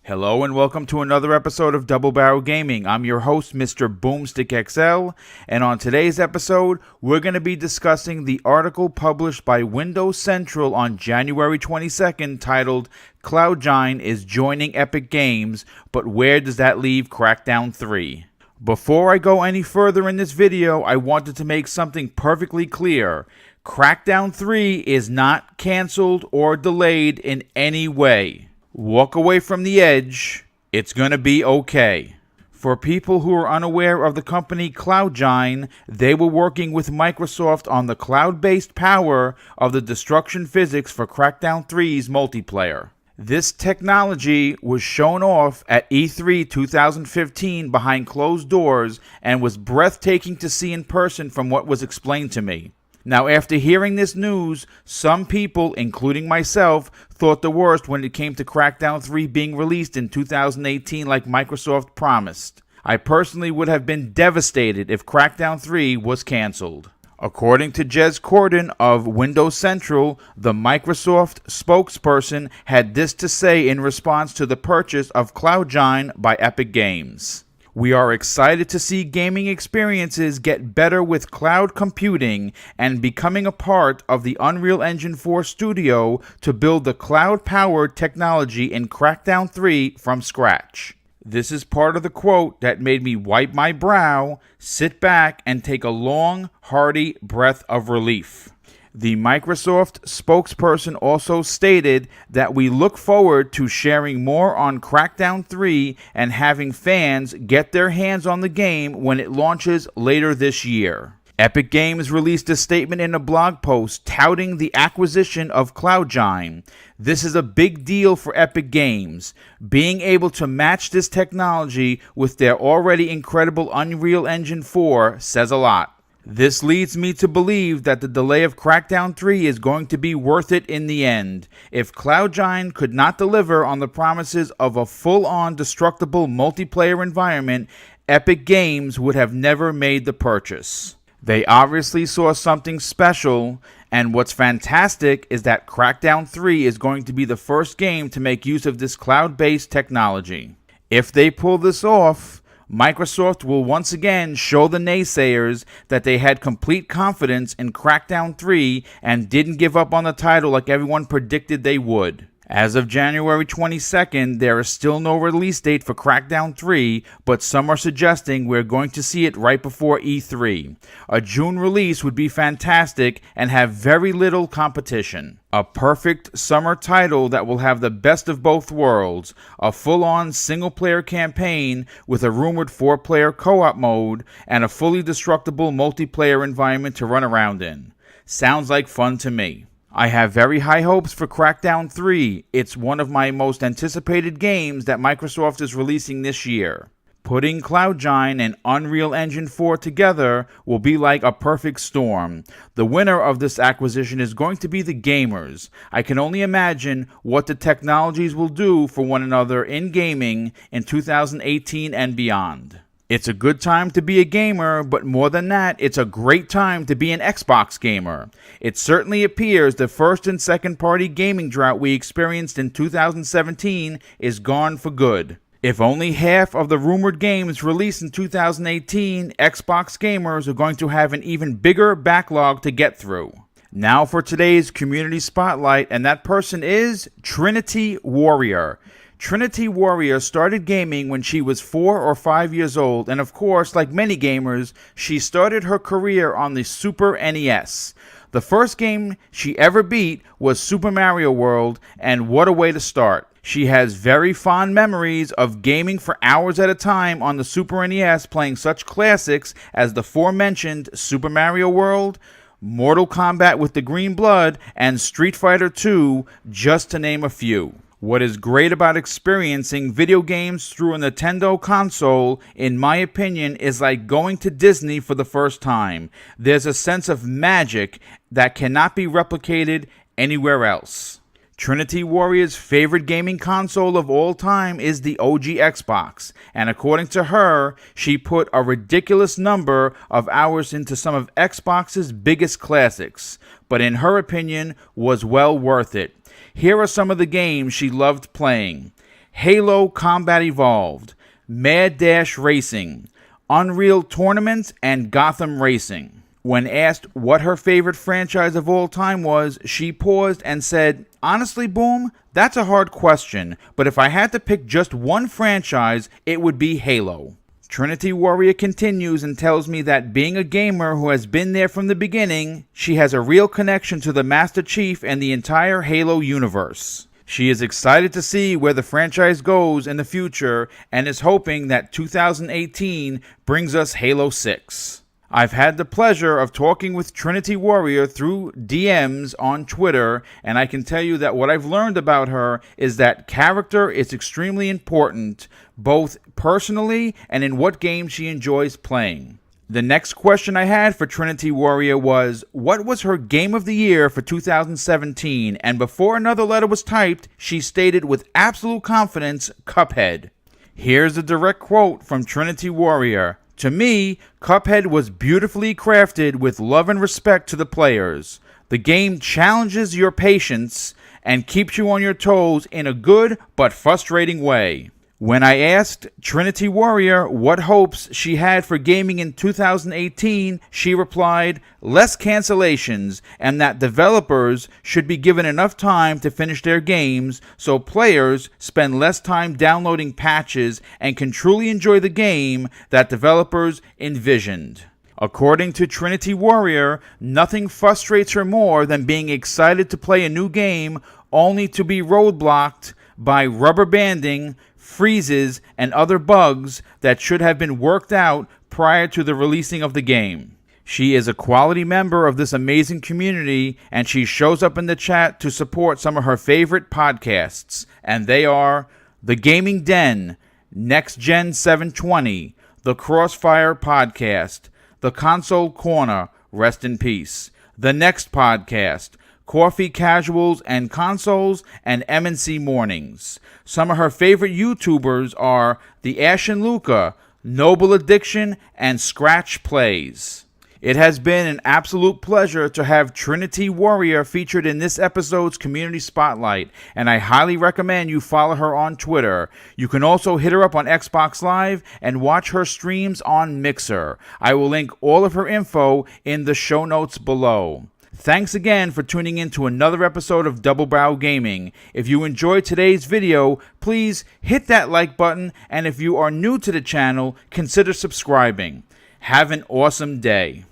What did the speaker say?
Hello and welcome to another episode of Double Barrel Gaming. I'm your host, MrBooMStickXL, and on today's episode, we're going to be discussing the article published by Windows Central on January 22nd titled, Cloud9 is joining Epic Games, but where does that leave Crackdown 3? Before I go any further in this video, I wanted to make something perfectly clear. Crackdown 3 is not canceled or delayed in any way. Walk away from the edge. It's going to be okay. For people who are unaware of the company Cloud9, they were working with Microsoft on the cloud-based power of the destruction physics for Crackdown 3's multiplayer. This technology was shown off at E3 2015 behind closed doors and was breathtaking to see in person from what was explained to me. Now, after hearing this news, some people, including myself, thought the worst when it came to Crackdown 3 being released in 2018 like Microsoft promised. I personally would have been devastated if Crackdown 3 was canceled. According to Jez Corden of Windows Central, the Microsoft spokesperson had this to say in response to the purchase of Cloud9 by Epic Games. We are excited to see gaming experiences get better with cloud computing and becoming a part of the Unreal Engine 4 studio to build the cloud-powered technology in Crackdown 3 from scratch. This is part of the quote that made me wipe my brow, sit back, and take a long, hearty breath of relief. The Microsoft spokesperson also stated that we look forward to sharing more on Crackdown 3 and having fans get their hands on the game when it launches later this year. Epic Games released a statement in a blog post touting the acquisition of Cloud9. This is a big deal for Epic Games. Being able to match this technology with their already incredible Unreal Engine 4 says a lot. This leads me to believe that the delay of Crackdown 3 is going to be worth it in the end. If Cloud9 could not deliver on the promises of a full-on destructible multiplayer environment, Epic Games would have never made the purchase. They obviously saw something special, and what's fantastic is that Crackdown 3 is going to be the first game to make use of this cloud-based technology. If they pull this off, Microsoft will once again show the naysayers that they had complete confidence in Crackdown 3 and didn't give up on the title like everyone predicted they would. As of January 22nd, there is still no release date for Crackdown 3, but some are suggesting we're going to see it right before E3. A June release would be fantastic and have very little competition. A perfect summer title that will have the best of both worlds, a full-on single-player campaign with a rumored 4-player co-op mode, and a fully destructible multiplayer environment to run around in. Sounds like fun to me. I have very high hopes for Crackdown 3. It's one of my most anticipated games that Microsoft is releasing this year. Putting Cloud9 and Unreal Engine 4 together will be like a perfect storm. The winner of this acquisition is going to be the gamers. I can only imagine what the technologies will do for one another in gaming in 2018 and beyond. It's a good time to be a gamer, but more than that, it's a great time to be an Xbox gamer. It certainly appears the first and second party gaming drought we experienced in 2017 is gone for good. If only half of the rumored games released in 2018, Xbox gamers are going to have an even bigger backlog to get through. Now for today's community spotlight, and that person is Trinity Warrior. Trinity Warrior started gaming when she was 4 or 5 years old, and of course, like many gamers, she started her career on the Super NES. The first game she ever beat was Super Mario World, and what a way to start. She has very fond memories of gaming for hours at a time on the Super NES, playing such classics as the aforementioned Super Mario World, Mortal Kombat with the Green Blood, and Street Fighter II, just to name a few. What is great about experiencing video games through a Nintendo console, in my opinion, is like going to Disney for the first time. There's a sense of magic that cannot be replicated anywhere else. Trinity Warrior's favorite gaming console of all time is the OG Xbox, and according to her, she put a ridiculous number of hours into some of Xbox's biggest classics, but in her opinion, was well worth it. Here are some of the games she loved playing: Halo Combat Evolved, Mad Dash Racing, Unreal Tournament, and Gotham Racing. When asked what her favorite franchise of all time was, she paused and said, "Honestly, Boom, that's a hard question, but if I had to pick just one franchise, it would be Halo." Trinity Warrior continues and tells me that being a gamer who has been there from the beginning, she has a real connection to the Master Chief and the entire Halo universe. She is excited to see where the franchise goes in the future and is hoping that 2018 brings us Halo 6. I've had the pleasure of talking with Trinity Warrior through DMs on Twitter, and I can tell you that what I've learned about her is that character is extremely important, both personally and in what game she enjoys playing. The next question I had for Trinity Warrior was, what was her game of the year for 2017? And before another letter was typed, she stated with absolute confidence, Cuphead. Here's a direct quote from Trinity Warrior. "To me, Cuphead was beautifully crafted with love and respect to the players. The game challenges your patience and keeps you on your toes in a good but frustrating way." When I asked Trinity Warrior what hopes she had for gaming in 2018, she replied, "Less cancellations and that developers should be given enough time to finish their games so players spend less time downloading patches and can truly enjoy the game that developers envisioned." According to Trinity Warrior, nothing frustrates her more than being excited to play a new game only to be roadblocked by rubber banding, freezes, and other bugs that should have been worked out prior to the releasing of the game. She is a quality member of this amazing community, and she shows up in the chat to support some of her favorite podcasts, and they are The Gaming Den, Next Gen 720, The Crossfire Podcast, The Console Corner, rest in peace, The Next Podcast, Coffee Casuals and Consoles, and M&C Mornings. Some of her favorite YouTubers are The Ash and Luca, Noble Addiction, and Scratch Plays. It has been an absolute pleasure to have Trinity Warrior featured in this episode's Community Spotlight, and I highly recommend you follow her on Twitter. You can also hit her up on Xbox Live and watch her streams on Mixer. I will link all of her info in the show notes below. Thanks again for tuning in to another episode of Double Barrel Gaming. If you enjoyed today's video, please hit that like button, and if you are new to the channel, consider subscribing. Have an awesome day.